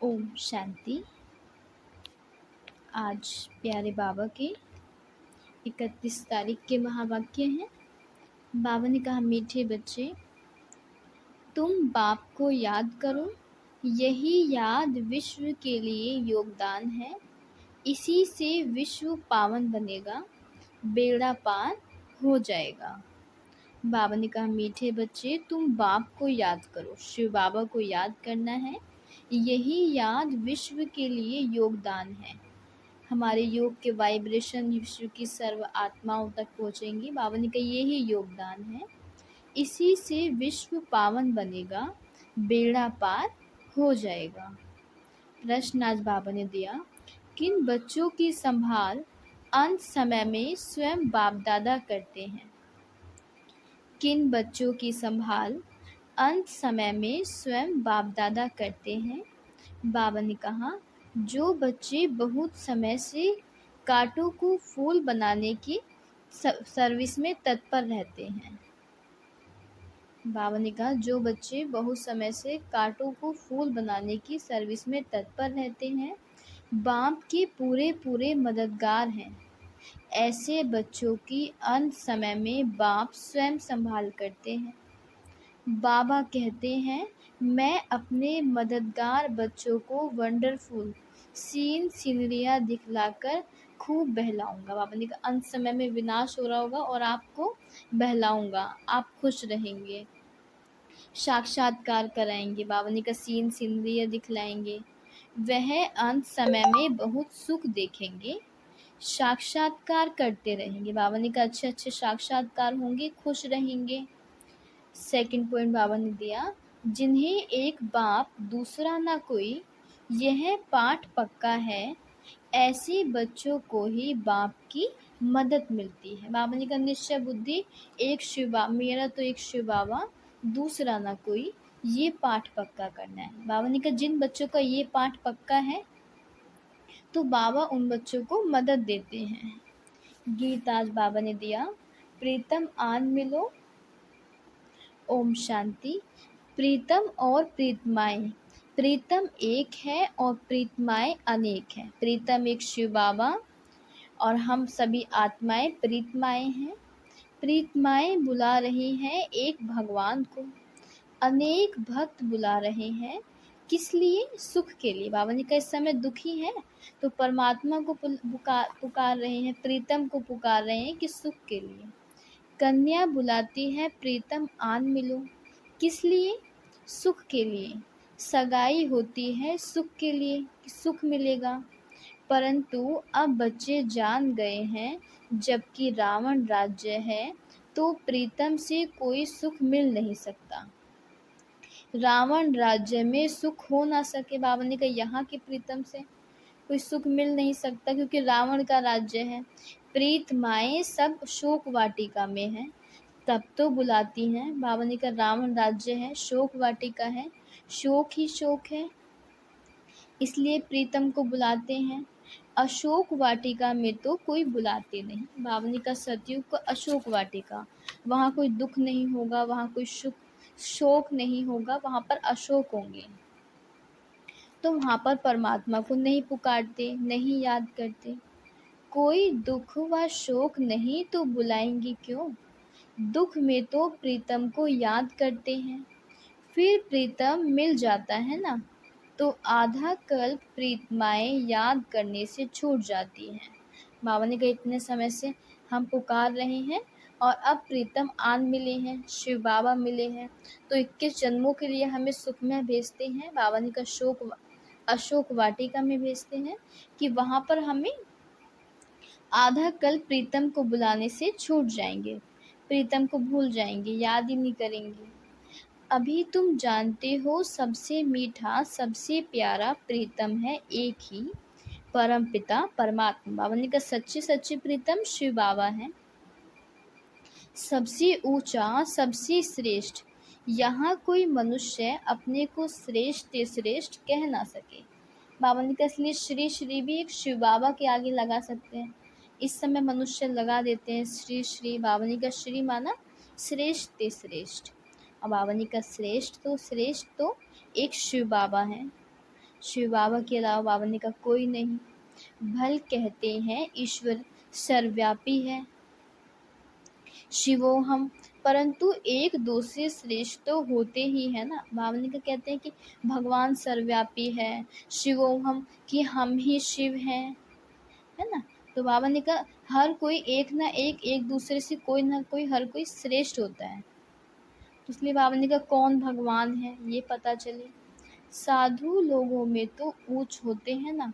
ओम शांति। आज प्यारे बाबा के 31 तारीख के महावाक्य हैं। बाबा ने कहा, मीठे बच्चे, तुम बाप को याद करो, यही याद विश्व के लिए योगदान है। इसी से विश्व पावन बनेगा, बेड़ा पार हो जाएगा। बाबा ने कहा, मीठे बच्चे, तुम बाप को याद करो, शिव बाबा को याद करना है। यही याद विश्व के लिए योगदान है। हमारे योग के वाइब्रेशन विश्व की सर्व आत्माओं तक पहुँचेंगी। बाबा ने कहा, यही योगदान है। इसी से विश्व पावन बनेगा, बेड़ा पार हो जाएगा। प्रश्न आज बाबा ने दिया, किन बच्चों की संभाल अंत समय में स्वयं बाप दादा करते हैं? किन बच्चों की संभाल अंत समय में स्वयं बाप दादा करते हैं? बाबा ने कहा, जो बच्चे बहुत समय से कांटों को फूल बनाने की सर्विस में तत्पर रहते हैं। बाबा ने कहा, जो बच्चे बहुत समय से कांटों को फूल बनाने की सर्विस में तत्पर रहते हैं, बाप के पूरे पूरे मददगार हैं। ऐसे बच्चों की अंत समय में बाप स्वयं संभाल करते हैं। बाबा कहते हैं, मैं अपने मददगार बच्चों को वंडरफुल सीनरियाँ दिखलाकर खूब बहलाऊंगा। बाबा ने कहा, अंत समय में विनाश हो रहा होगा और आपको बहलाऊंगा, आप खुश रहेंगे, साक्षात्कार कराएंगे। बाबा ने कहा, सीनरियाँ दिखलाएंगे। वह अंत समय में बहुत सुख देखेंगे, साक्षात्कार करते रहेंगे। बाबा ने कहा, अच्छे अच्छे साक्षात्कार होंगे, खुश रहेंगे। सेकंड पॉइंट बाबा ने दिया, जिन्हें एक बाप दूसरा ना कोई, यह पाठ पक्का है। ऐसे बच्चों को ही बाप की मदद मिलती है। बाबा ने कहा, निश्चय बुद्धि, एक शिव बाबा, मेरा तो एक शिव बाबा, दूसरा ना कोई, ये पाठ पक्का करना है। बाबा ने कहा, जिन बच्चों का ये पाठ पक्का है तो बाबा उन बच्चों को मदद देते हैं। गीत आज बाबा ने दिया, प्रीतम आन मिलो। ओम शांति। प्रीतम और प्रीतमाएं, प्रीतम एक है और प्रीतमाएं अनेक हैं। प्रीतम एक शिव बाबा और हम सभी आत्माएं प्रीतमाएं हैं। प्रीतमाएं बुला रही हैं एक भगवान को, अनेक भक्त बुला रहे हैं। किस लिए? सुख के लिए। बाबा ने कहा, इस समय दुखी है तो परमात्मा को पुकार रहे हैं, प्रीतम को पुकार रहे हैं कि सुख के लिए। कन्या बुलाती है, प्रीतम आन मिलो। किस लिए? सुख के लिए। सगाई होती है सुख के लिए कि सुख मिलेगा। परंतु अब बच्चे जान गए हैं, जबकि रावण राज्य है तो प्रीतम से कोई सुख मिल नहीं सकता। रावण राज्य में सुख हो ना सके। बाबा ने कहा, यहाँ के प्रीतम से कोई सुख मिल नहीं सकता क्योंकि रावण का राज्य है। प्रीत माएँ सब शोक वाटिका में हैं, तब तो बुलाती हैं। बाबा ने कहा, रावण राज्य है, शोक वाटिका है, शोक ही शोक है, इसलिए प्रीतम को बुलाते हैं। अशोक वाटिका में तो कोई बुलाते नहीं। बाबा ने कहा, सतयुग को अशोक वाटिका, वहाँ कोई दुख नहीं होगा, वहाँ कोई शोक नहीं होगा, वहाँ पर अशोक होंगे। तो वहाँ पर परमात्मा को नहीं पुकारते, नहीं याद करते। कोई दुख व शोक नहीं तो बुलाएंगे क्यों? दुख में तो प्रीतम को याद करते हैं, फिर प्रीतम मिल जाता है ना, तो आधा कल्प प्रीतमाएं याद करने से छूट जाती हैं। बाबा ने कहा, इतने समय से हम पुकार रहे हैं और अब प्रीतम आन मिले हैं, शिव बाबा मिले हैं, तो 21 जन्मों के लिए हमें सुख में भेजते हैं। बाबा ने कहा, अशोक वाटिका में भेजते हैं कि वहाँ पर हमें आधा कल प्रीतम को बुलाने से छूट जाएंगे, प्रीतम को भूल जाएंगे, याद ही नहीं करेंगे। अभी तुम जानते हो, सबसे मीठा सबसे प्यारा प्रीतम है एक ही, परम पिता परमात्मा। बाबा ने कहा, सच्चे सच्चे प्रीतम शिव बाबा हैं। सबसे ऊंचा सबसे श्रेष्ठ, यहाँ कोई मनुष्य अपने को श्रेष्ठ श्रेष्ठ कह ना सके। बाबा ने कहा, इसलिए श्री श्री भी एक शिव बाबा के आगे लगा सकते हैं। इस समय मनुष्य लगा देते हैं श्री श्री। बाबा ने कहा, श्री माना श्रेष्ठ श्रेष्ठ, और बाबा ने कहा, श्रेष्ठ तो एक शिव बाबा हैं। शिव बाबा के अलावा बाबा ने कहा कोई नहीं। भल कहते हैं ईश्वर सर्वव्यापी है, शिवोहम, परंतु एक दूसरे श्रेष्ठ तो होते ही है ना। बाबा ने कहते हैं कि भगवान सर्वव्यापी है, शिवोहम कि हम ही शिव हैं, है ना। तो बाबा ने कहा हर कोई एक ना एक दूसरे से कोई ना कोई हर कोई श्रेष्ठ होता है। तो इसलिए बाबा ने कहा कौन भगवान है ये पता चले। साधु लोगों में तो ऊंच होते हैं ना,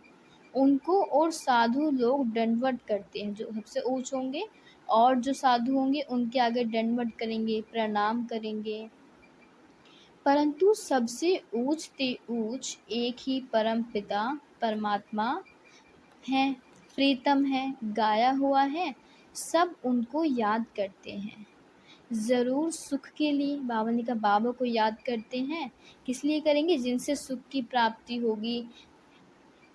उनको और साधु लोग दंडवत करते हैं, जो सबसे ऊंच होंगे और जो साधु होंगे उनके आगे दंडवत करेंगे, प्रणाम करेंगे। परंतु सबसे ऊंच ते ऊंच एक ही परम पिता परमात्मा है, प्रीतम है, गाया हुआ है, सब उनको याद करते हैं ज़रूर सुख के लिए। बाबा ने कहा बाबा को याद करते हैं, किस लिए करेंगे, जिनसे सुख की प्राप्ति होगी,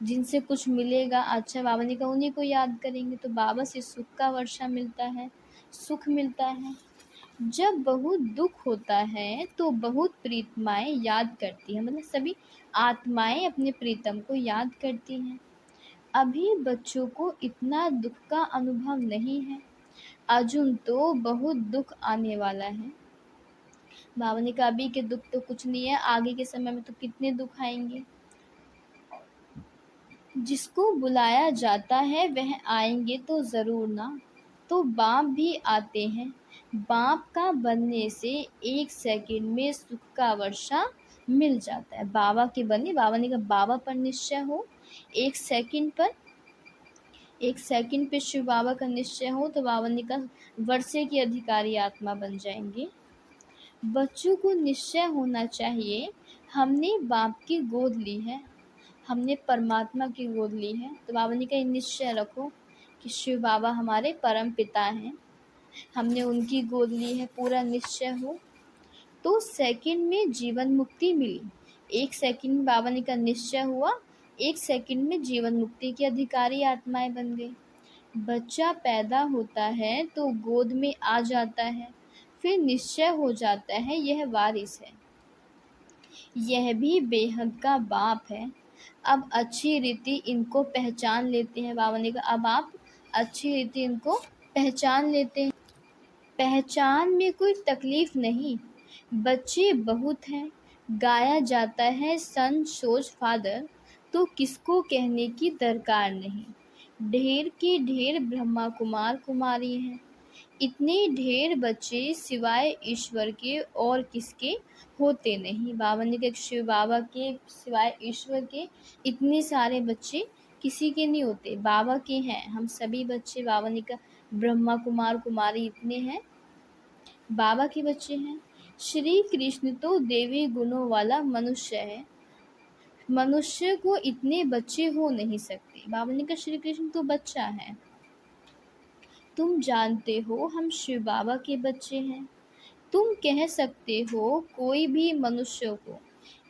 जिनसे कुछ मिलेगा। अच्छा, बाबा ने कहा उन्हीं को याद करेंगे, तो बाबा से सुख का वर्षा मिलता है, सुख मिलता है। जब बहुत दुख होता है तो बहुत प्रीतमाएं याद करती हैं, मतलब सभी आत्माएं अपने प्रीतम को याद करती हैं। अभी बच्चों को इतना दुख का अनुभव नहीं है, अजुन तो बहुत दुख आने वाला है। बाबा ने कहा अभी के दुख तो कुछ नहीं है, आगे के समय में तो कितने दुख आएंगे। जिसको बुलाया जाता है वह आएंगे तो ज़रूर ना, तो बाप भी आते हैं। बाप का बनने से 1 सेकंड में सुख का वर्षा मिल जाता है। बाबा के बनने, बाबा ने कहा बाबा पर निश्चय हो, 1 सेकंड पर, 1 सेकंड पे शिव बाबा का निश्चय हो तो बाबा ने कहा वर्षे की अधिकारी आत्मा बन जाएंगे। बच्चों को निश्चय होना चाहिए हमने बाप की गोद ली है, हमने परमात्मा की गोद ली है। तो बाबा ने कहा निश्चय रखो कि शिव बाबा हमारे परम पिता हैं, हमने उनकी गोद ली है, पूरा निश्चय हो। तो सेकंड में जीवन मुक्ति मिली, 1 सेकंड में बाबा ने कहा निश्चय हुआ, 1 सेकंड में जीवन मुक्ति की अधिकारी आत्माएं बन गई। बच्चा पैदा होता है तो गोद में आ जाता है, फिर निश्चय हो जाता है यह वारिस है, यह भी बेहद का बाप है। अब अच्छी रीति इनको पहचान लेते हैं। बाबा ने कहा अब आप अच्छी रीति इनको पहचान लेते हैं, पहचान में कोई तकलीफ नहीं। बच्चे बहुत हैं, गाया जाता है सन सोच फादर, तो किसको कहने की दरकार नहीं। ढेर की ढेर ब्रह्मा कुमार कुमारी हैं, इतने ढेर बच्चे सिवाय ईश्वर के और किसके होते नहीं। बाबा ने कहा शिव बाबा के सिवाय ईश्वर के इतने सारे बच्चे किसी के नहीं होते, बाबा के हैं हम सभी बच्चे। बाबा ने कहा ब्रह्मा कुमार कुमारी इतने हैं, बाबा के बच्चे हैं। श्री कृष्ण तो देवी गुणों वाला मनुष्य है, मनुष्य को इतने बच्चे हो नहीं सकते। बाबा ने कहा श्री कृष्ण तो बच्चा है, तुम जानते हो हम शिव बाबा के बच्चे हैं। तुम कह सकते हो कोई भी मनुष्य को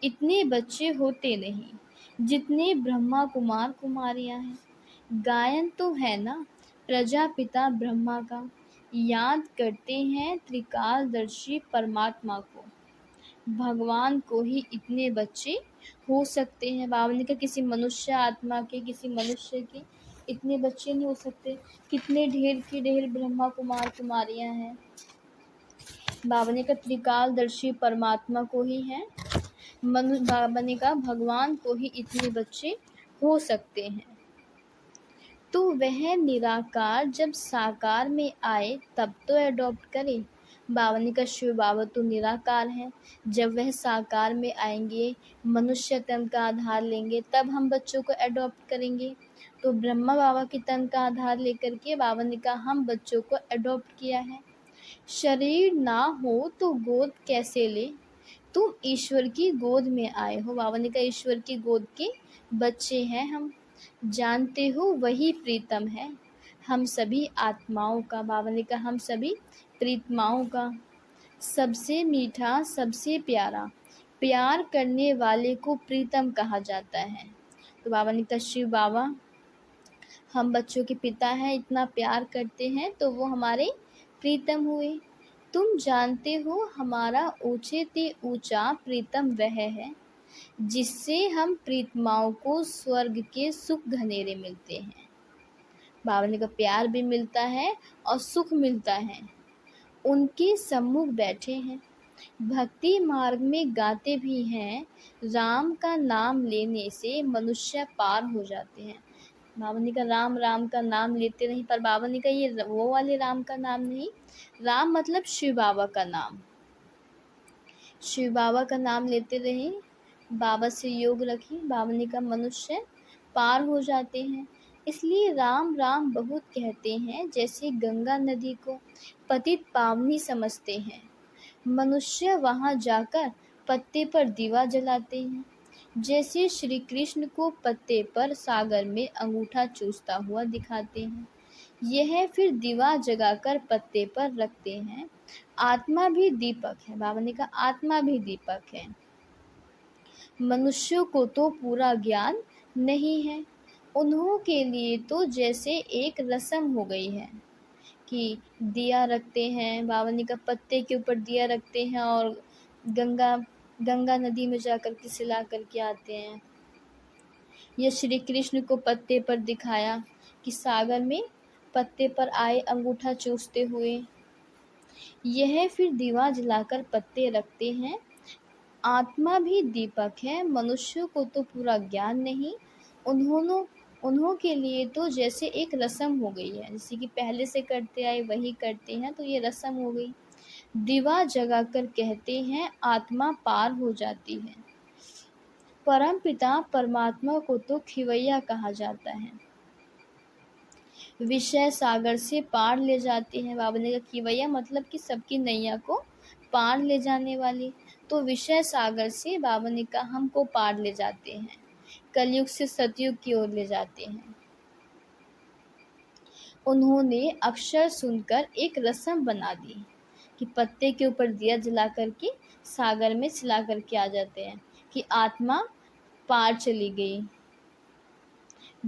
इतने बच्चे होते नहीं जितने ब्रह्मा कुमार कुमारियां हैं। गायन तो है ना प्रजापिता ब्रह्मा का, याद करते हैं त्रिकालदर्शी परमात्मा को, भगवान को ही इतने बच्चे हो सकते हैं। बाबा ने कहा किसी मनुष्य आत्मा के, किसी मनुष्य के इतने बच्चे नहीं हो सकते, कितने ढेर की ढेर ब्रह्मा कुमार कुमारियां हैं। बाबा ने कहा त्रिकालदर्शी परमात्मा को ही है, बाबा ने कहा भगवान को ही इतने बच्चे हो सकते हैं। तो वह निराकार जब साकार में आए तब तो एडॉप्ट करे। बाबा ने कहा शिव बाबा तो निराकार हैं, जब वह साकार में आएंगे मनुष्य तन का आधार लेंगे तब हम बच्चों को एडॉप्ट करेंगे। तो ब्रह्मा बाबा के तन का आधार लेकर के बाबा ने कहा हम बच्चों को एडॉप्ट किया है। शरीर ना हो तो गोद कैसे ले, तुम ईश्वर की गोद में आए हो। बाबा ने कहा ईश्वर की गोद के बच्चे हैं हम, जानते हो वही प्रीतम है हम सभी आत्माओं का। बाबा ने कहा हम सभी प्रीतमाओं का, सबसे मीठा सबसे प्यारा, प्यार करने वाले को प्रीतम कहा जाता है। तो बाबा ने कहा शिव बाबा हम बच्चों के पिता हैं, इतना प्यार करते हैं तो वो हमारे प्रीतम हुए। तुम जानते हो हमारा ऊंचे ते ऊंचा प्रीतम वह है जिससे हम प्रीतमाओं को स्वर्ग के सुख घनेरे मिलते हैं। बाबा ने कहा प्यार भी मिलता है और सुख मिलता है। उनके सम्मुख बैठे हैं, भक्ति मार्ग में गाते भी हैं, राम का नाम लेने से मनुष्य पार हो जाते हैं। बाबा ने कहा राम राम का नाम लेते नहीं, पर बाबा ने कहा ये वो वाले राम का नाम नहीं, राम मतलब शिव बाबा का नाम। शिव बाबा का नाम लेते रहे, बाबा से योग रखी। बाबा ने कहा मनुष्य पार हो जाते हैं, इसलिए राम राम बहुत कहते हैं। जैसे गंगा नदी को पतित पावनी समझते हैं, मनुष्य वहां जाकर पत्ते पर दीवा जलाते हैं। जैसे श्री कृष्ण को पत्ते पर सागर में अंगूठा चूसता हुआ दिखाते हैं, यह फिर दीवा जगाकर पत्ते पर रखते हैं। आत्मा भी दीपक है। बाबा ने कहा आत्मा भी दीपक है। मनुष्यों को तो पूरा ज्ञान नहीं है, उन्हों के लिए तो जैसे एक रस्म हो गई है कि दिया रखते हैं। बाबा ने कहा पत्ते के ऊपर दिया रखते हैं और गंगा गंगा नदी में जाकर के सिला करके आते हैं। यह श्री कृष्ण को पत्ते पर दिखाया कि सागर में पत्ते पर आए अंगूठा चूसते हुए, यह फिर दीवा जलाकर पत्ते रखते हैं। आत्मा भी दीपक है, मनुष्यों को तो पूरा ज्ञान नहीं, उन्हों के लिए तो जैसे एक रस्म हो गई है, जैसे कि पहले से करते आए वही करते हैं, तो ये रस्म हो गई। दीवा जगाकर कहते हैं आत्मा पार हो जाती है। परम पिता परमात्मा को तो खिवैया कहा जाता है, विषय सागर से पार ले जाते हैं। बाबा ने कहा खिवैया मतलब कि सबकी नैया को पार ले जाने वाली, तो विषय सागर से बाबा ने कहा हमको पार ले जाते हैं, कलयुग से सतयुग की ओर ले जाते हैं। उन्होंने अक्षर सुनकर एक रस्म बना दी कि पत्ते के ऊपर दिया जला करके सागर में सिला करके आ जाते हैं कि आत्मा पार चली गई।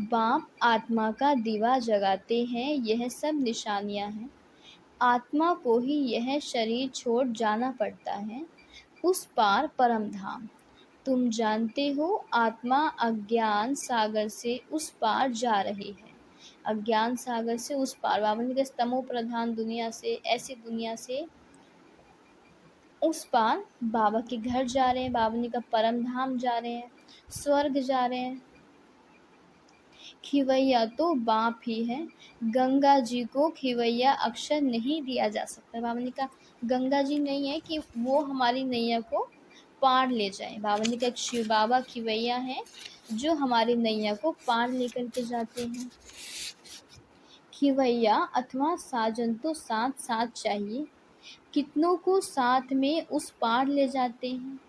बाप आत्मा का दीवा जगाते हैं, यह सब निशानियां हैं। आत्मा को ही यह शरीर छोड़ जाना पड़ता है, उस पार परम धाम। तुम जानते हो आत्मा अज्ञान सागर से उस पार जा रही है। अज्ञान सागर से उस पार, बाबा ने कहा तमो प्रधान दुनिया से, ऐसी दुनिया से उस पार बाबा के घर जा रहे हैं। बाबा ने कहा परम धाम जा रहे हैं, स्वर्ग जा रहे हैं। खिवैया तो बाप ही है, गंगा जी को खिवैया अक्षर नहीं दिया जा सकता। बाबा ने कहा गंगा जी नहीं है कि वो हमारी नैया को पार ले जाए। बाबा ने कहा शिव बाबा खिवैया है जो हमारी नैया को पार लेकर के जाते हैं। खिवैया अथवा साजन तो साथ साथ चाहिए, कितनों को साथ में उस पार ले जाते हैं।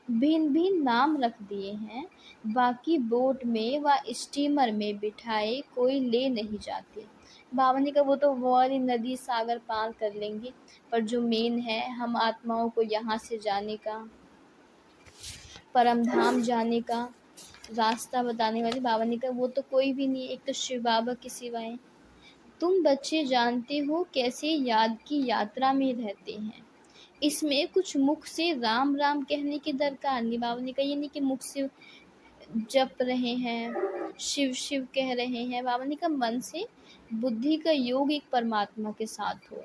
भिन्न भिन्न नाम रख दिए हैं, बाकी बोट में व स्टीमर में बिठाए कोई ले नहीं जाते। बाबा ने कहा वो तो वो वाली नदी सागर पार कर लेंगे, पर जो मेन है हम आत्माओं को यहाँ से जाने का, परम धाम जाने का रास्ता बताने वाले बाबा ने कहा वो तो कोई भी नहीं, एक तो शिव बाबा के सिवाय। तुम बच्चे जानते हो कैसे याद की यात्रा में रहते हैं, इसमें कुछ मुख से राम राम कहने की दरकार नहीं। बाबा ने कहा ये नहीं कि मुख से जप रहे हैं, शिव शिव कह रहे हैं। बाबा ने कहा मन से बुद्धि का योग एक परमात्मा के साथ हो।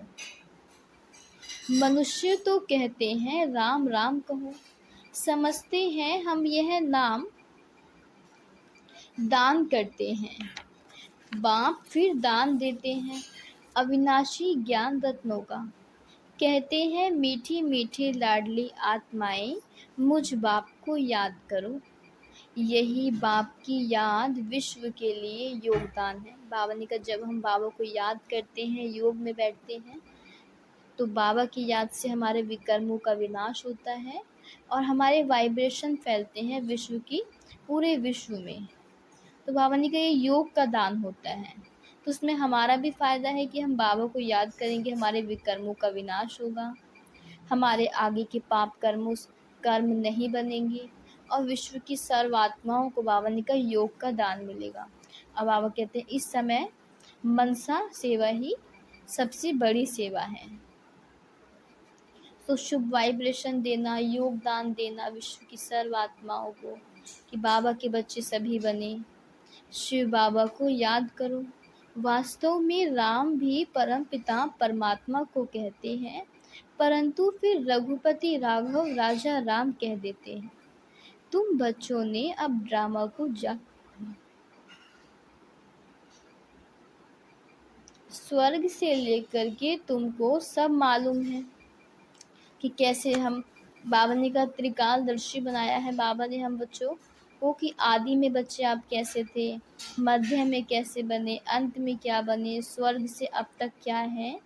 मनुष्य तो कहते हैं राम राम कहो, समझते हैं हम यह नाम दान करते हैं, बाप फिर दान देते हैं अविनाशी ज्ञान रत्नों का। कहते हैं मीठी मीठी लाडली आत्माएं मुझ बाप को याद करो, यही बाप की याद विश्व के लिए योगदान है। बाबा ने कहा जब हम बाबा को याद करते हैं, योग में बैठते हैं, तो बाबा की याद से हमारे विकर्मों का विनाश होता है और हमारे वाइब्रेशन फैलते हैं विश्व की, पूरे विश्व में। तो बाबा ने कहा ये योग का दान होता है, तो उसमें हमारा भी फ़ायदा है कि हम बाबा को याद करेंगे, हमारे विकर्मों का विनाश होगा, हमारे आगे के पाप कर्म नहीं बनेंगे और विश्व की सर्व आत्माओं को बाबा ने कहा योग का दान मिलेगा। अब बाबा कहते हैं इस समय मनसा सेवा ही सबसे बड़ी सेवा है, तो शुभ वाइब्रेशन देना, योगदान देना विश्व की सर्व आत्माओं को, कि बाबा के बच्चे सभी बने। शिव बाबा को याद करो। वास्तव में राम भी परम पिता परमात्मा को कहते हैं, परंतु फिर रघुपति राघव राजा राम कह देते हैं। तुम बच्चों ने अब ड्रामा को स्वर्ग से लेकर के तुमको सब मालूम है कि कैसे हम बाबा ने का त्रिकालदर्शी बनाया है बाबा ने हम बच्चों को, कि आदि में बच्चे आप कैसे थे, मध्य में कैसे बने, अंत में क्या बने, स्वर्ग से अब तक क्या है।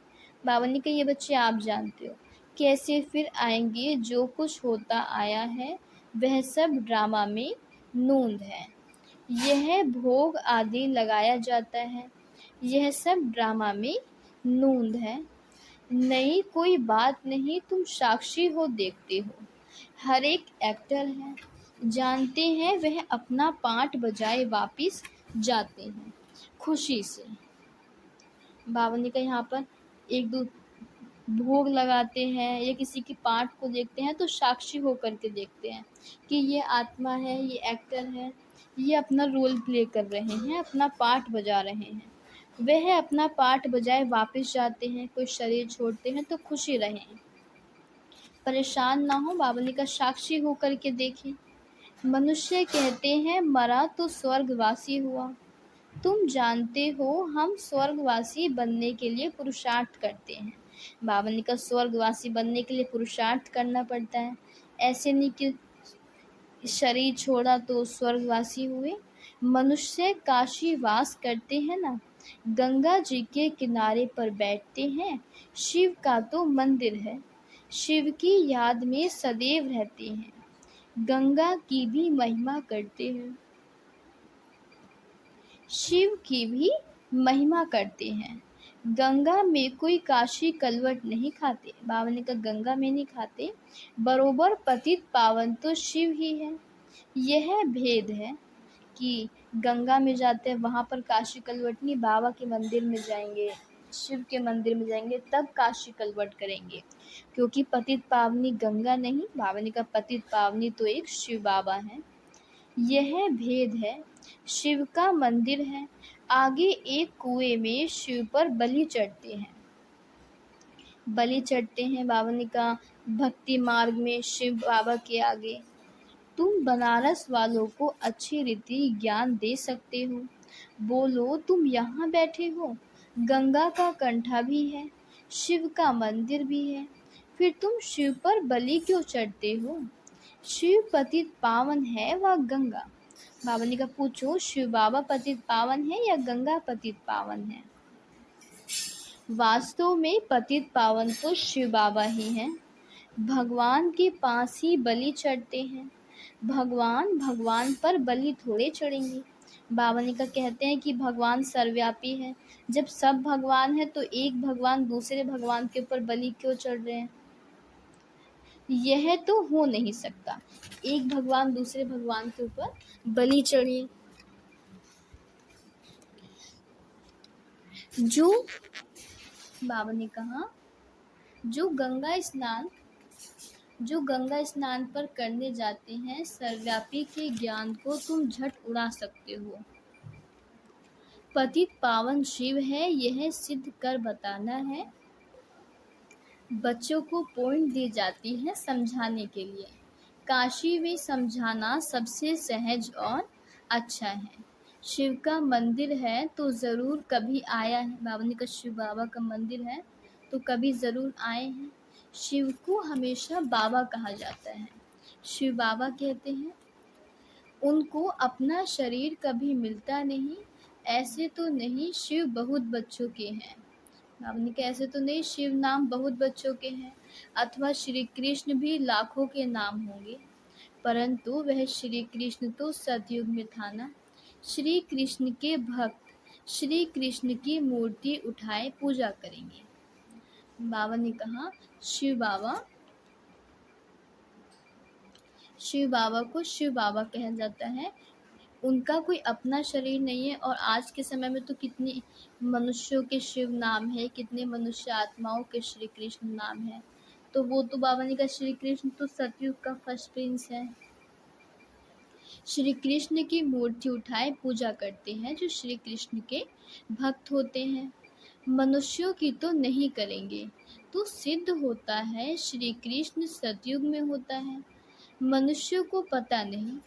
बाबा ने कहा ये बच्चे आप जानते हो, कैसे फिर आएंगे। जो कुछ होता आया है वह सब ड्रामा में नूंद है। यह भोग आदि लगाया जाता है, यह सब ड्रामा में नूंद है। नई कोई बात नहीं, तुम साक्षी हो, देखते हो। हर एक एक्टर है, जानते हैं वह अपना पार्ट बजाए वापिस जाते हैं खुशी से। बाबा ने कहा यहाँ पर एक दो भोग लगाते हैं या किसी के पार्ट को देखते हैं तो साक्षी होकर के देखते हैं कि ये आत्मा है, ये एक्टर है, ये अपना रोल प्ले कर रहे हैं, अपना पार्ट बजा रहे हैं। वह अपना पार्ट बजाए वापस जाते हैं, कोई शरीर छोड़ते हैं तो खुशी रहें, परेशान ना हो। बाबा ने का साक्षी होकर के देखें। मनुष्य कहते हैं मरा तो स्वर्गवासी हुआ। तुम जानते हो हम स्वर्गवासी बनने के लिए पुरुषार्थ करते हैं। बाबा ने कहा स्वर्गवासी बनने के लिए पुरुषार्थ करना पड़ता है, ऐसे नहीं कि शरीर छोड़ा तो स्वर्गवासी हुए। मनुष्य काशी वास करते हैं ना, गंगा जी के किनारे पर बैठते हैं। शिव का तो मंदिर है, शिव की याद में सदैव रहते हैं, गंगा की भी महिमा करते हैं, शिव की भी महिमा करते हैं। गंगा में कोई काशी कलवट नहीं खाते। बाबा ने कहा गंगा में नहीं खाते, बरोबर पतित पावन तो शिव ही है। यह भेद है कि गंगा में जाते हैं वहाँ पर काशी कलवट नहीं, बाबा के मंदिर में जाएंगे, शिव के मंदिर में जाएंगे तब काशी कलवट करेंगे, क्योंकि पतित पावनी गंगा नहीं। बाबा ने कहा पतित पावनी तो एक शिव बाबा हैं। यह भेद है। शिव का मंदिर है, आगे एक कुएं में शिव पर बलि चढ़ते हैं, बलि चढ़ते हैं। बाबा ने कहा भक्ति मार्ग में शिव बाबा के आगे। तुम बनारस वालों को अच्छी रीति ज्ञान दे सकते हो। बोलो तुम यहाँ बैठे हो, गंगा का कंठा भी है, शिव का मंदिर भी है, फिर तुम शिव पर बलि क्यों चढ़ते हो। शिव पतित पावन है व गंगा। बाबा ने कहा पूछो शिव बाबा पतित पावन है या गंगा पतित पावन है। वास्तव में पतित पावन तो शिव बाबा ही हैं। भगवान के पास ही बलि चढ़ते हैं, भगवान पर बलि थोड़े चढ़ेंगे। बाबा ने का कहते हैं कि भगवान सर्वव्यापी है, जब सब भगवान है तो एक भगवान दूसरे भगवान के ऊपर बलि क्यों चढ़ रहे हैं। यह तो हो नहीं सकता, एक भगवान दूसरे भगवान के ऊपर बलि चढ़े। जो बाबा ने कहा जो गंगा स्नान पर करने जाते हैं, सर्वव्यापी के ज्ञान को तुम झट उड़ा सकते हो। पतित पावन शिव है, यह सिद्ध कर बताना है। बच्चों को पॉइंट दी जाती है समझाने के लिए। काशी में समझाना सबसे सहज और अच्छा है। शिव का मंदिर है तो ज़रूर कभी आया है। बाबा ने कहा शिव बाबा का मंदिर है तो कभी ज़रूर आए हैं। शिव को हमेशा बाबा कहा जाता है। शिव बाबा कहते हैं उनको अपना शरीर कभी मिलता नहीं। ऐसे तो नहीं शिव बहुत बच्चों के हैं। बाबा ने कहा ऐसे तो नहीं, शिव नाम बहुत बच्चों के हैं, अथवा श्री कृष्ण भी लाखों के नाम होंगे, परंतु वह श्री कृष्ण तो सतयुग में था ना। श्री कृष्ण के भक्त श्री कृष्ण की मूर्ति उठाए पूजा करेंगे। बाबा ने कहा शिव बाबा को शिव बाबा कहा जाता है। उनका कोई अपना शरीर नहीं है, और आज के समय में तो कितने मनुष्यों के शिव नाम है, कितने मनुष्य आत्माओं के श्री कृष्ण नाम है। तो वो तो बाबा ने कहा श्री कृष्ण तो सतयुग का फर्स्ट प्रिंस है। श्री कृष्ण की मूर्ति उठाए पूजा करते हैं जो श्री कृष्ण के भक्त होते हैं। मनुष्यों की तो नहीं करेंगे, तो सिद्ध होता है श्री कृष्ण सतयुग में होता है। मनुष्यों को पता नहीं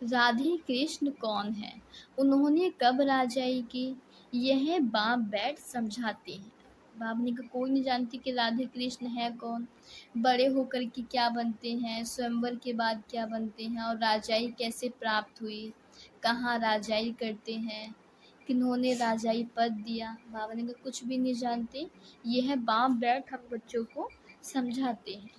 राधे कृष्ण कौन है, उन्होंने कब राजाई की, यह बाप बैठ समझाते हैं। बाप ने कहा कोई नहीं जानती कि राधे कृष्ण है कौन, बड़े होकर के क्या बनते हैं, स्वयंवर के बाद क्या बनते हैं, और राजाई कैसे प्राप्त हुई, कहाँ राजाई करते हैं, किन्होंने राजाई पद दिया। बाबा ने कहा कुछ भी नहीं जानते, यह बाप बैठ हम बच्चों को समझाते हैं।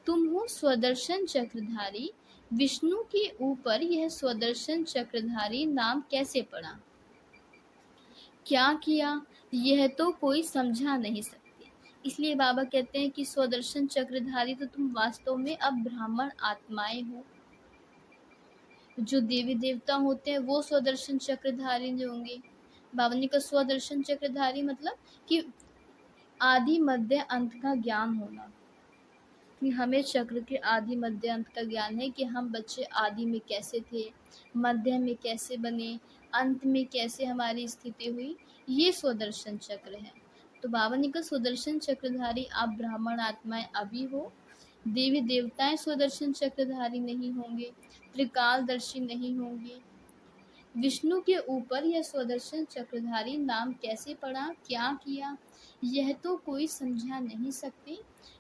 तुम हो स्वदर्शन चक्रधारी, विष्णु के ऊपर यह स्वदर्शन चक्रधारी नाम कैसे पड़ा, क्या किया, यह तो कोई समझा नहीं सकते। इसलिए बाबा कहते हैं कि स्वदर्शन चक्रधारी तो तुम वास्तव में अब ब्राह्मण आत्माएं हो। जो देवी देवता होते हैं वो स्वदर्शन चक्रधारी होंगे। बाबा ने कहा स्वदर्शन चक्रधारी मतलब कि आदि मध्य अंत का ज्ञान होना, कि हमें चक्र के आदि मध्य अंत का ज्ञान है कि हम बच्चे आदि में कैसे थे, मध्य में कैसे बने, अंत में कैसे हमारी स्थिति हुई, ये स्वदर्शन चक्र है। तो बाबा ने कहा स्वदर्शन चक्रधारी आप ब्राह्मण आत्माएं अभी हो, देवी देवताएं स्वदर्शन चक्रधारी नहीं होंगे, त्रिकालदर्शी नहीं होंगे। विष्णु के ऊपर यह स्वदर्शन चक्रधारी नाम कैसे पड़ा, क्या किया, यह तो कोई समझा नहीं सकते।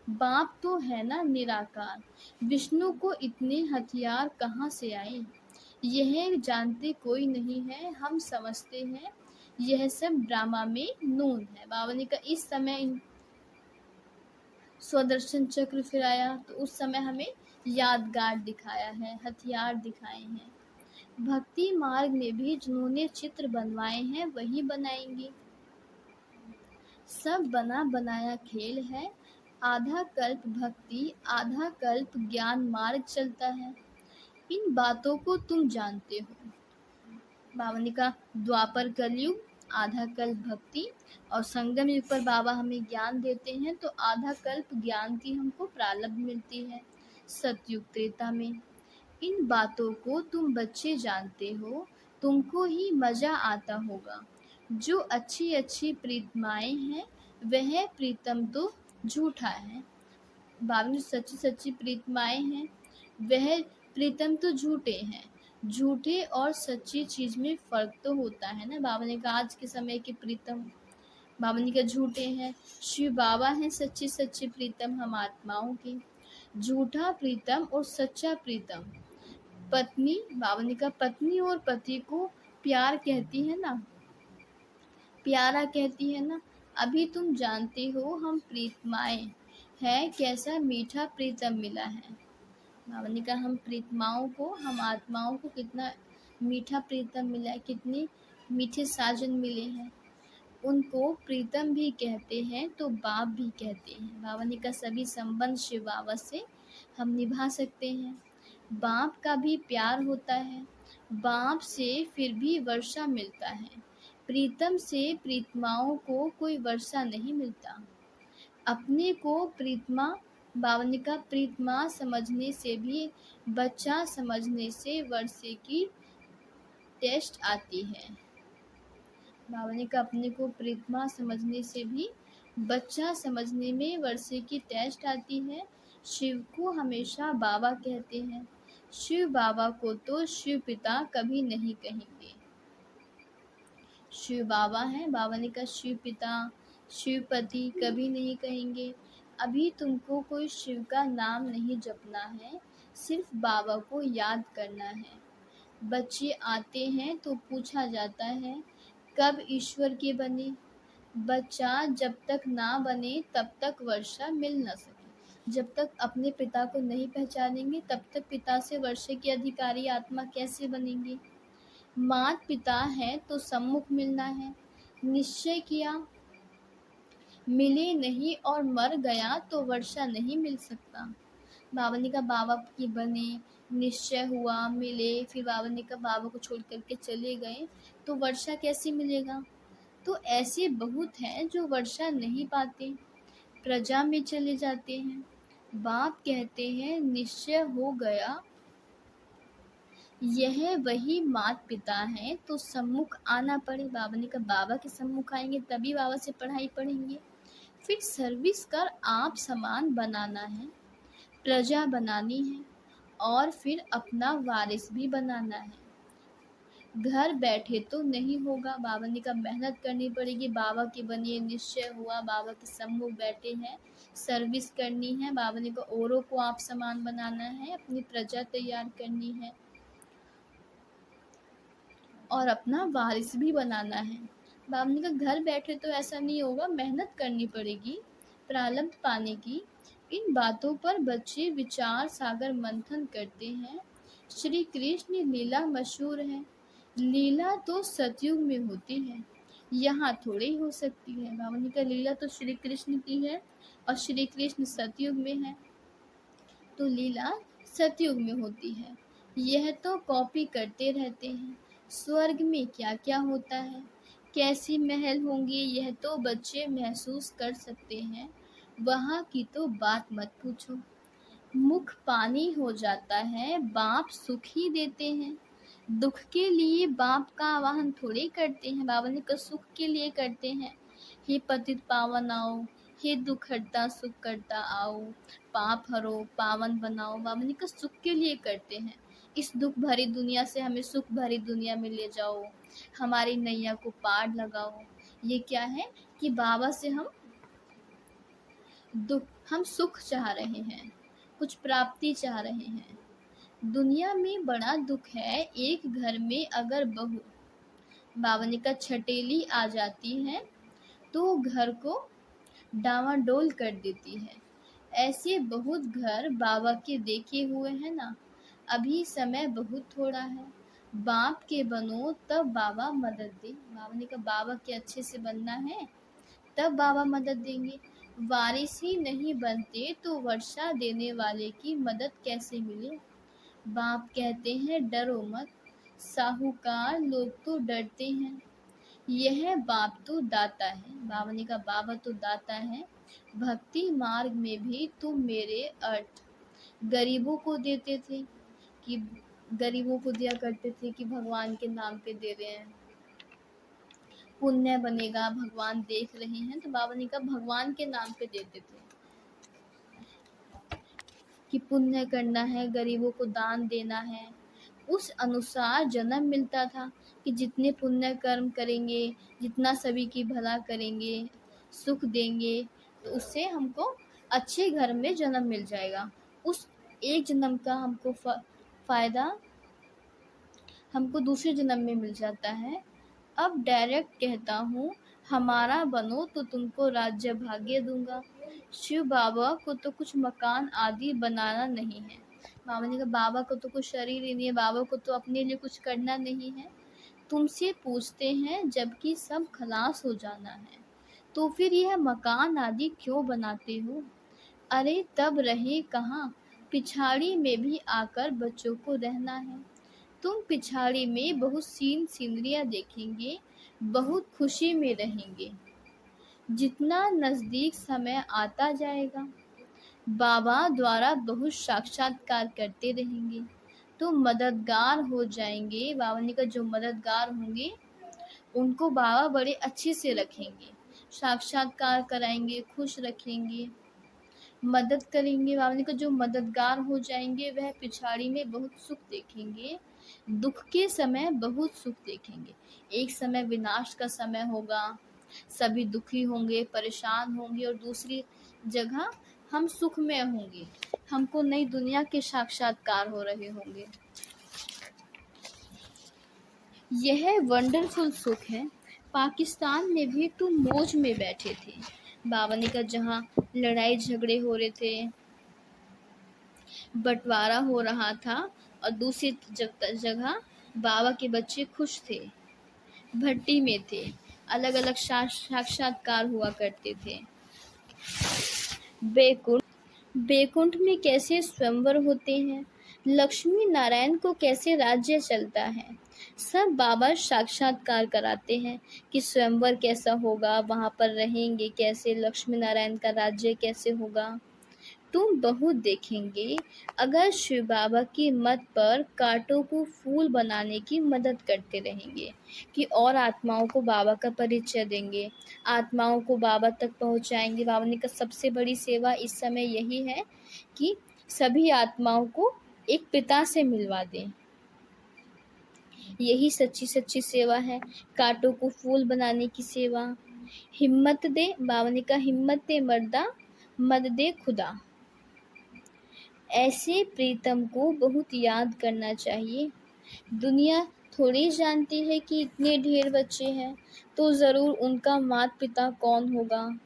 बाप तो है ना निराकार, विष्णु को इतने हथियार कहाँ से आए, यह जानते कोई नहीं है, हम समझते हैं यह सब ड्रामा में नून है। बाबा ने कहा इस समय स्वदर्शन चक्र फिर आया तो उस समय हमें यादगार दिखाया है, हथियार दिखाए हैं। भक्ति मार्ग में भी जिन्होंने चित्र बनवाए हैं वही बनाएंगे। सब बना बनाया खेल है, आधा कल्प भक्ति आधा कल्प ज्ञान मार्ग चलता है। इन बातों को तुम जानते हो। बाबा ने कहा द्वापर कलयुग आधा कल्प भक्ति और संगम युग पर बाबा हमें ज्ञान देते हैं तो आधा कल्प ज्ञान की हमको प्रारब्ध मिलती है सतयुग त्रेता में। इन बातों को तुम बच्चे जानते हो, तुमको ही मजा आता होगा। जो अच्छी अच्छी प्रीतमाएं हैं वह प्रीतम तो झूठा है। बाबा में सच्ची सच्ची प्रीतमाएं हैं वह प्रीतम तो झूठे हैं। झूठे और सच्ची चीज में फर्क तो होता है ना। बाबा ने कहा आज के समय के प्रीतम बाबा ने कहा झूठे हैं, शिव बाबा हैं सच्ची सच्ची प्रीतम हम आत्माओं के। झूठा प्रीतम और सच्चा प्रीतम पत्नी, बाबा ने कहा पत्नी और पति को प्यार कहती है ना, प्यारा कहती है ना। अभी तुम जानते हो हम प्रीतमाएं हैं, कैसा मीठा प्रीतम मिला है। बाबा ने कहा हम प्रीतमाओं को, हम आत्माओं को कितना मीठा प्रीतम मिला है, कितने मीठे साजन मिले हैं। उनको प्रीतम भी कहते हैं तो बाप भी कहते हैं। बाबा ने कहा सभी संबंध शिव बाबा से हम निभा सकते हैं। बाप का भी प्यार होता है, बाप से फिर भी वर्षा मिलता है, प्रीतम से प्रीतमाओं को कोई वर्षा नहीं मिलता। अपने को प्रीतमा, बावन का प्रीतमा समझने से भी बच्चा समझने से वर्षे की टेस्ट आती है। बावन का अपने को प्रीतमा समझने से भी बच्चा समझने में वर्षे की टेस्ट आती है। शिव को हमेशा बाबा कहते हैं, शिव बाबा को तो शिव पिता कभी नहीं कहेंगे। शिव बाबा हैं, बाबा ने कहा शिव पिता शिवपति कभी नहीं कहेंगे। अभी तुमको कोई शिव का नाम नहीं जपना है, सिर्फ बाबा को याद करना है। बच्चे आते हैं तो पूछा जाता है कब ईश्वर के बने। बच्चा जब तक ना बने तब तक वर्षा मिल न सके। जब तक अपने पिता को नहीं पहचानेंगे तब तक पिता से वर्षे की अधिकारी आत्मा कैसे बनेंगे। मात पिता है तो सम्मुख मिलना है, निश्चय किया मिले नहीं और मर गया तो वर्षा नहीं मिल सकता। बाबा ने कहा बाबा की बने, निश्चय हुआ, मिले, फिर बाबा ने कहा बाबा को छोड़ करके चले गए तो वर्षा कैसे मिलेगा। तो ऐसे बहुत हैं जो वर्षा नहीं पाते, प्रजा में चले जाते हैं। बाप कहते हैं निश्चय हो गया यह वही माता पिता हैं तो सम्मुख आना पड़े। बाबा ने कहा बाबा के सम्मुख आएंगे तभी बाबा से पढ़ाई पढ़ेंगे। फिर सर्विस कर आप समान बनाना है, प्रजा बनानी है और फिर अपना वारिस भी बनाना है। घर बैठे तो नहीं होगा। बाबा ने कहा मेहनत करनी पड़ेगी। बाबा के बनिए निश्चय हुआ, बाबा के सम्मुख बैठे हैं, सर्विस करनी है। बाबा ने कहा औरों को आप समान बनाना है, अपनी प्रजा तैयार करनी है और अपना वारिस भी बनाना है। बाबा ने कहा घर बैठे तो ऐसा नहीं होगा, मेहनत करनी पड़ेगी प्रारब्ध पाने की। इन बातों पर बच्चे विचार सागर मंथन करते हैं। श्री कृष्ण लीला मशहूर है। लीला तो सतयुग में होती है, यहाँ थोड़े ही हो सकती है। बाबा ने कहा लीला तो श्री कृष्ण की है और श्री कृष्ण सतयुग में है, तो लीला सतयुग में होती है। यह तो कॉपी करते रहते हैं। स्वर्ग में क्या क्या होता है, कैसी महल होंगी, यह तो बच्चे महसूस कर सकते हैं। वहाँ की तो बात मत पूछो। मुख पानी हो जाता है। बाप सुख ही देते हैं, दुख के लिए बाप का आवाहन थोड़े करते हैं। बाबा ने कहा सुख के लिए करते हैं। हे पतित पावन आओ, हे दुख हरता सुख करता आओ, पाप हरो पावन बनाओ। बाबा ने कहा सुख के लिए करते हैं। इस दुख भरी दुनिया से हमें सुख भरी दुनिया में ले जाओ, हमारी नैया को पार लगाओ। ये क्या है कि बाबा से हम सुख चाह रहे हैं, कुछ प्राप्ति चाह रहे हैं। दुनिया में बड़ा दुख है, एक घर में अगर बहू बाबा ने कहा छटेली आ जाती है तो घर को डावाडोल कर देती है। ऐसे बहुत घर बाबा के देखे हुए हैं ना। अभी समय बहुत थोड़ा है, बाप के बनो तब बाबा मदद दे। बाबा ने कहा बाबा के अच्छे से बनना है तब बाबा मदद देंगे। वारिस ही नहीं बनते तो वर्षा देने वाले की मदद कैसे मिले। बाप कहते हैं डरो मत, साहूकार लोग तो डरते हैं। यह बाप तो दाता है। बाबा ने कहा बाबा तो दाता है। भक्ति मार्ग में भी तुम मेरे अर्थ गरीबों को देते थे, कि गरीबों को दिया करते थे कि भगवान के नाम पे दे रहे हैं, पुण्य बनेगा, भगवान देख रहे हैं। तो बाबा ने कहा भगवान के नाम पे देते थे कि पुण्य करना है, गरीबों को दान देना है। उस अनुसार जन्म मिलता था कि जितने पुण्य कर्म करेंगे, जितना सभी की भला करेंगे, सुख देंगे, तो उससे हमको अच्छे घर में जन्म मिल जाएगा। उस एक जन्म का हमको फायदा हमको दूसरे जन्म में मिल जाता है। अब डायरेक्ट कहता हूँ, हमारा बनो तो तुमको राज्य भाग्य दूंगा। शिव बाबा को तो कुछ मकान आदि बनाना नहीं है। बाबा ने कहा बाबा को तो कुछ शरीर ही नहीं है, बाबा को तो अपने लिए कुछ करना नहीं है। तुमसे पूछते हैं जबकि सब खलास हो जाना है, तो फिर यह मकान आदि क्यों बनाते हो। अरे तब रहे कहाँ, पिछाड़ी में भी आकर बच्चों को रहना है। तुम पिछाड़ी में बहुत सीन सीनरियाँ देखेंगे, बहुत खुशी में रहेंगे। जितना नज़दीक समय आता जाएगा, बाबा द्वारा बहुत साक्षात्कार करते रहेंगे तो मददगार हो जाएंगे। बाबा ने कहा जो मददगार होंगे उनको बाबा बड़े अच्छे से रखेंगे, साक्षात्कार कराएंगे, खुश रखेंगे, मदद करेंगे। बाबा ने कहा जो मददगार हो जाएंगे वह पिछाड़ी में बहुत सुख देखेंगे, दुख के समय बहुत सुख देखेंगे। एक समय विनाश का समय होगा, सभी दुखी होंगे, परेशान होंगे, और दूसरी जगह हम सुख में होंगे, हमको नई दुनिया के साक्षात्कार हो रहे होंगे। यह वंडरफुल सुख है। पाकिस्तान में भी तुम मौज में बैठे थे। बाबा ने कहा जहाँ लड़ाई झगड़े हो रहे थे, बंटवारा हो रहा था, और दूसरी जगह बाबा के बच्चे खुश थे, भट्टी में थे, अलग अलग साक्षात्कार हुआ करते थे। बैकुंठ में कैसे स्वयंवर होते हैं, लक्ष्मी नारायण को कैसे राज्य चलता है, सब बाबा साक्षात्कार कराते हैं कि स्वयंवर कैसा होगा, वहाँ पर रहेंगे कैसे, लक्ष्मी नारायण का राज्य कैसे होगा, तुम बहुत देखेंगे अगर शिव बाबा की मत पर कांटों को फूल बनाने की मदद करते रहेंगे कि और आत्माओं को बाबा का परिचय देंगे, आत्माओं को बाबा तक पहुंचाएंगे। बाबा ने कहा सबसे बड़ी सेवा इस समय यही है कि सभी आत्माओं को एक पिता से मिलवा दें। यही सच्ची सच्ची सेवा है, कांटों को फूल बनाने की सेवा। हिम्मत दे, बाबा ने कहा हिम्मत दे मर्दा, मद दे खुदा। ऐसे प्रीतम को बहुत याद करना चाहिए। दुनिया थोड़ी जानती है कि इतने ढेर बच्चे हैं, तो ज़रूर उनका माता पिता कौन होगा।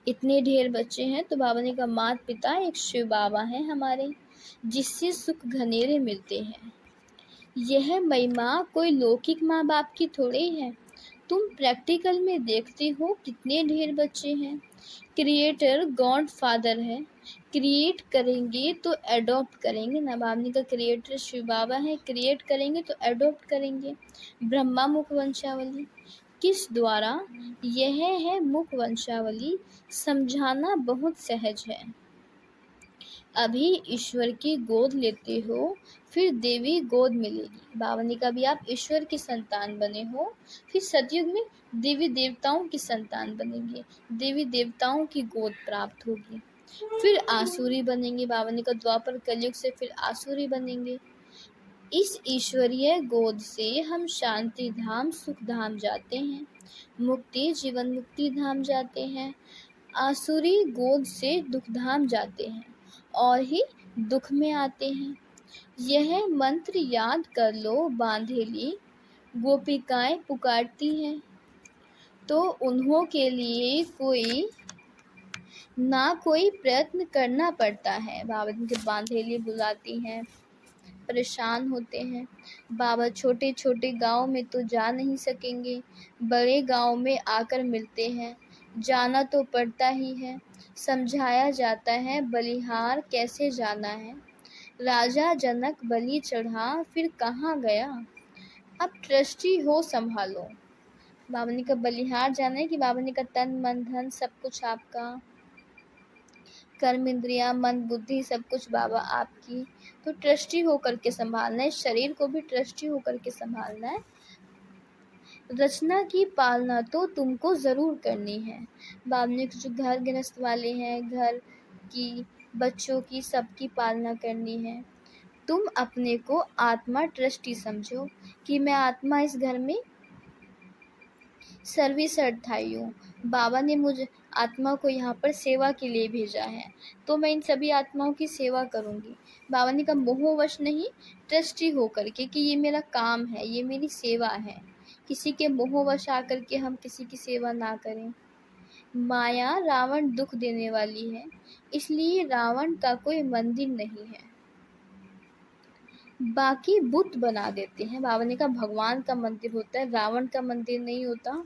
इतने ढेर बच्चे हैं तो बाबा ने कहा माता पिता एक शिव बाबा हैं हमारे, जिससे सुख घनेरे मिलते हैं। यह महिमा कोई लौकिक माँ बाप की थोड़ी है, तुम प्रैक्टिकल में देखते हो कितने ढेर बच्चे हैं। क्रिएटर गॉड फादर है, क्रिएट करेंगे तो एडॉप्ट करेंगे ना। बाबा का क्रिएटर शिव बाबा है, क्रिएट करेंगे तो एडॉप्ट करेंगे। ब्रह्मा मुख वंशावली किस द्वारा, यह है मुख वंशावली, समझाना बहुत सहज है। अभी ईश्वर की गोद लेते हो, फिर देवी गोद मिलेगी। बाबा ने कहा भी आप ईश्वर की संतान बने हो, फिर सतयुग में देवी देवताओं की संतान बनेंगे, देवी देवताओं की गोद प्राप्त होगी, फिर आसुरी बनेंगे। बाबा ने कहा द्वापर कलयुग से फिर आसुरी बनेंगे। इस ईश्वरीय गोद से हम शांति धाम सुख धाम जाते हैं, मुक्ति जीवन मुक्ति धाम जाते हैं। आसुरी गोद से दुख धाम जाते हैं और ही दुख में आते हैं। यह मंत्र याद कर लो, बांधेली गोपिकाएं पुकारती हैं तो उन्हों के लिए कोई प्रयत्न करना पड़ता है। बाबा जब बांधेली बुलाती हैं, परेशान होते हैं। बाबा छोटे छोटे गांव में तो जा नहीं सकेंगे, बड़े गांव में आकर मिलते हैं, जाना तो पड़ता ही है। समझाया जाता है बलिहार कैसे जाना है। राजा जनक बलि चढ़ा फिर कहाँ गया, अब ट्रस्टी हो संभालो। बाबा ने कहा बलिहार जाना है कि बाबा ने कहा तन मन धन सब कुछ आपका, कर्म इंद्रिया मन बुद्धि सब कुछ बाबा आपकी, तो ट्रस्टी होकर के संभालना है, शरीर को भी ट्रस्टी होकर के संभालना है। रचना की पालना तो तुमको ज़रूर करनी है। बाबा ने जो घर गृहस्थ वाले हैं, घर की बच्चों की सबकी पालना करनी है। तुम अपने को आत्मा ट्रस्टी समझो कि मैं आत्मा इस घर में सर्विस अर्थाई हूँ। बाबा ने मुझे आत्मा को यहाँ पर सेवा के लिए भेजा है, तो मैं इन सभी आत्माओं की सेवा करूँगी। बाबा ने कहा मोहवश नहीं, ट्रस्टी होकर के कि ये मेरा काम है, ये मेरी सेवा है। किसी के मोहवश आकर के हम किसी की सेवा ना करें। माया रावण दुख देने वाली है, इसलिए रावण का कोई मंदिर नहीं है, बाकी बुत बना देते हैं। बाबा ने कहा भगवान का मंदिर होता है, रावण का मंदिर नहीं होता।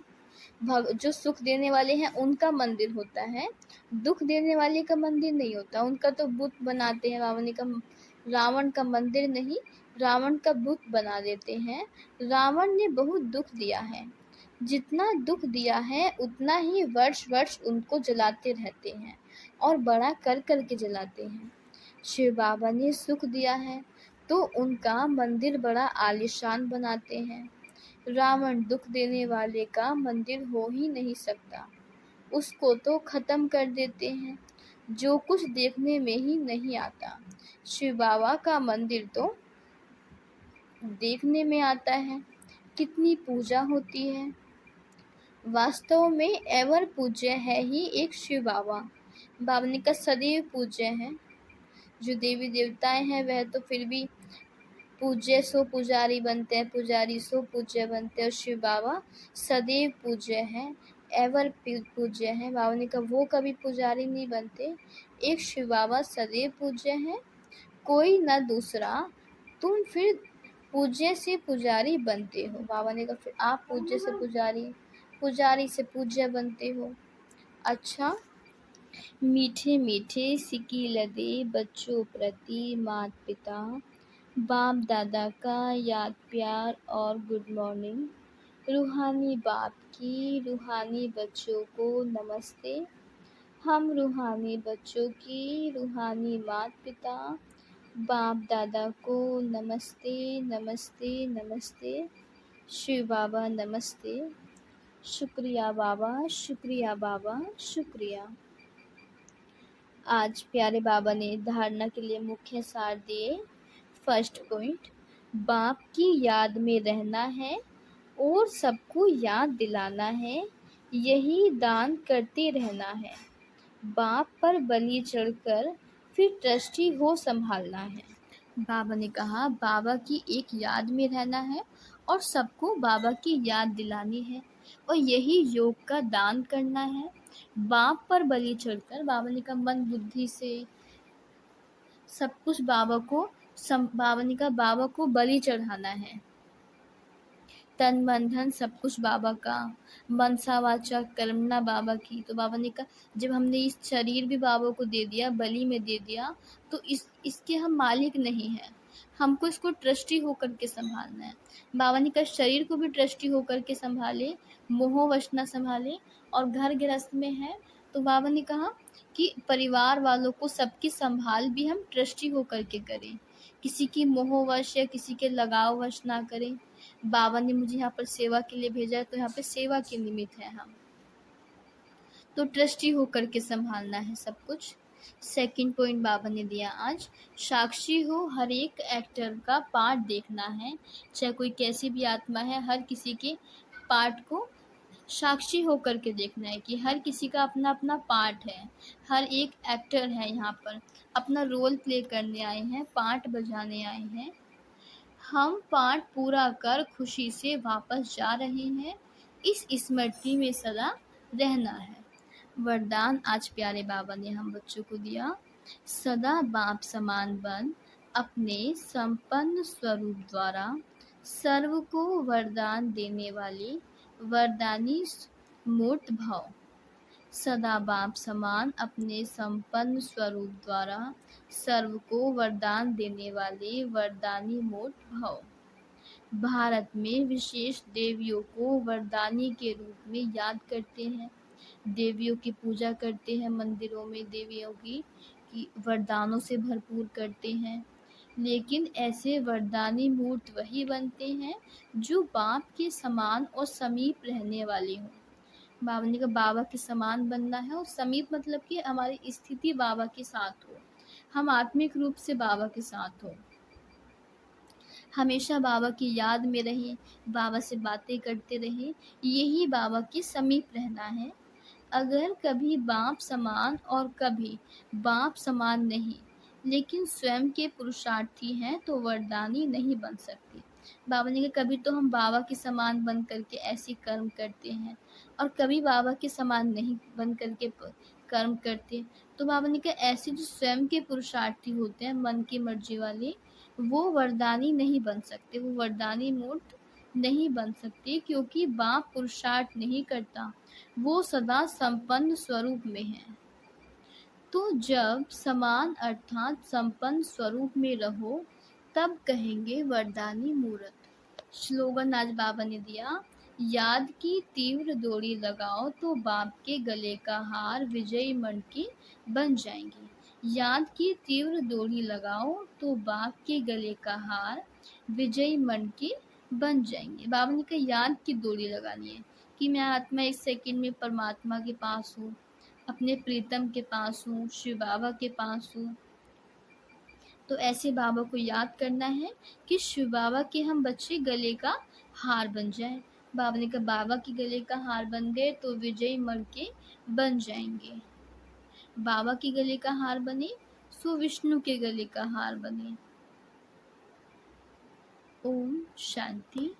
जो सुख देने वाले हैं उनका मंदिर होता है, दुख देने वाले का मंदिर नहीं होता, उनका तो बुत बनाते हैं। बाबा ने कहा रावण का मंदिर नहीं, रावण का बुत बना देते हैं। रावण ने बहुत दुख दिया है, जितना दुख दिया है उतना ही वर्ष वर्ष उनको जलाते रहते हैं और बड़ा कर कर के जलाते हैं। शिव बाबा ने सुख दिया है तो उनका मंदिर बड़ा आलीशान बनाते हैं। रावण दुख देने वाले का मंदिर हो ही नहीं सकता, उसको तो खत्म कर देते हैं, जो कुछ देखने में ही नहीं आता। शिव बाबा का मंदिर तो देखने में आता है, कितनी पूजा होती है। वास्तव में एवर पूज्य है ही एक शिव बाबा। बाबा ने कहा सदैव पूज्य है। जो देवी देवताएं हैं वह तो फिर भी पूज्य सो पुजारी बनते हैं, पुजारी सो पूज्य बनते हैं, और शिव बाबा सदैव पूज्य हैं, एवर पूज्य हैं। बाबा ने कहा वो कभी पुजारी नहीं बनते, एक शिव बाबा सदैव पूज्य हैं, कोई ना दूसरा। तुम फिर पूज्य से पुजारी बनते हो। बाबा ने कहा फिर आप पूज्य से पुजारी, पुजारी से पूज्य बनते हो। अच्छा, मीठे मीठे सिकी लदे बच्चों प्रति माता पिता, बाप दादा का याद प्यार और गुड मॉर्निंग। रूहानी बाप की रूहानी बच्चों को नमस्ते। हम रूहानी बच्चों की रूहानी माता पिता बाप दादा को नमस्ते नमस्ते नमस्ते। शिव बाबा नमस्ते। शुक्रिया बाबा, शुक्रिया बाबा, शुक्रिया। आज प्यारे बाबा ने धारणा के लिए मुख्य सार दिए। फर्स्ट पॉइंट, बाप की याद में रहना है और सबको याद दिलाना है, यही दान करते रहना है। बाप पर बलि चढ़कर फिर ट्रस्टी हो संभालना है। बाबा ने कहा बाबा की एक याद में रहना है और सबको बाबा की याद दिलानी है और यही योग का दान करना है। बाप पर बलि चढ़कर, बाबा ने कहा मन बुद्धि से सब कुछ बाबा को बलि चढ़ाना है। तन मन धन सब कुछ बाबा का, मनसा वाचा कर्मणा बाबा की। तो बाबा ने कहा जब हमने इस शरीर भी बाबा को दे दिया, बलि में दे दिया, तो इसके हम मालिक नहीं हैं, हमको इसको ट्रस्टी होकर के संभालना है। बाबा ने कहा शरीर को भी ट्रस्टी होकर के संभाले, मोहवश न संभाले। और घर गृहस्थ में है तो बाबा ने कहा कि परिवार वालों को सबकी संभाल भी हम ट्रस्टी होकर के करें, किसी की मोहवश या किसी के लगाववश ना करें। बाबा ने मुझे यहाँ पर सेवा के लिए भेजा है तो यहाँ पे सेवा के निमित्त है हम, तो ट्रस्टी होकर के संभालना है सब कुछ। सेकंड पॉइंट बाबा ने दिया आज, साक्षी हो, हर एक एक्टर का पार्ट देखना है, चाहे कोई कैसी भी आत्मा है, हर किसी के पार्ट को साक्षी होकर के देखना है कि हर किसी का अपना अपना पार्ट है, हर एक एक्टर है, यहाँ पर अपना रोल प्ले करने आए हैं, पार्ट बजाने आए हैं। हम पाठ पूरा कर खुशी से वापस जा रहे हैं, इस स्मृति में सदा रहना है। वरदान आज प्यारे बाबा ने हम बच्चों को दिया, सदा बाप समान बन अपने संपन्न स्वरूप द्वारा सर्व को वरदान देने वाले वरदानी मूर्त भव। सदा बाप समान अपने संपन्न स्वरूप द्वारा सर्व को वरदान देने वाले वरदानी मूर्त भव। भारत में विशेष देवियों को वरदानी के रूप में याद करते हैं, देवियों की पूजा करते हैं, मंदिरों में देवियों की वरदानों से भरपूर करते हैं। लेकिन ऐसे वरदानी मूर्त वही बनते हैं जो बाप के समान और समीप रहने वाले हों। बाबा ने कहा बाबा के समान बनना है और समीप मतलब कि हमारी स्थिति बाबा के साथ हो, हम आत्मिक रूप से बाबा के साथ हो, हमेशा बाबा की याद में रहें, बाबा से बातें करते रहें, यही बाबा के समीप रहना है। अगर कभी बाप समान और कभी बाप समान नहीं, लेकिन स्वयं के पुरुषार्थी हैं तो वरदानी नहीं बन सकती। बाबा ने कहा कभी तो हम बाबा के समान बन करके ऐसे कर्म करते हैं और कभी बाबा के समान नहीं बन करके कर्म करते। तो बाबा ने कहा ऐसे जो स्वयं के पुरुषार्थी होते हैं, मन की मर्जी वाले, वो वरदानी नहीं बन सकते, वो वरदानी मूर्त नहीं बन सकते, क्योंकि बाप पुरुषार्थ नहीं करता, वो सदा संपन्न स्वरूप में है। तो जब समान अर्थात संपन्न स्वरूप में रहो तब कहेंगे वरदानी मूर्त। स्लोगन आज बाबा ने दिया, याद की तीव्र डोरी लगाओ तो बाप के गले का हार विजयी मन की बन जाएंगे। याद की तीव्र डोरी लगाओ तो बाप के गले का हार विजयी मन की बन जाएंगे। बाबा ने कहा याद की डोरी लगानी है कि मैं आत्मा इस सेकंड में परमात्मा के पास हूँ, अपने प्रीतम के पास हूँ, शिव बाबा के पास हूँ। तो ऐसे बाबा को याद करना है कि शिव बाबा के हम बच्चे गले का हार बन जाए। बाबा ने कहा बाबा के गले का हार बन गए तो विजयी मर के बन जाएंगे। बाबा के गले का हार बने सो विष्णु के गले का हार बने। ओम शांति।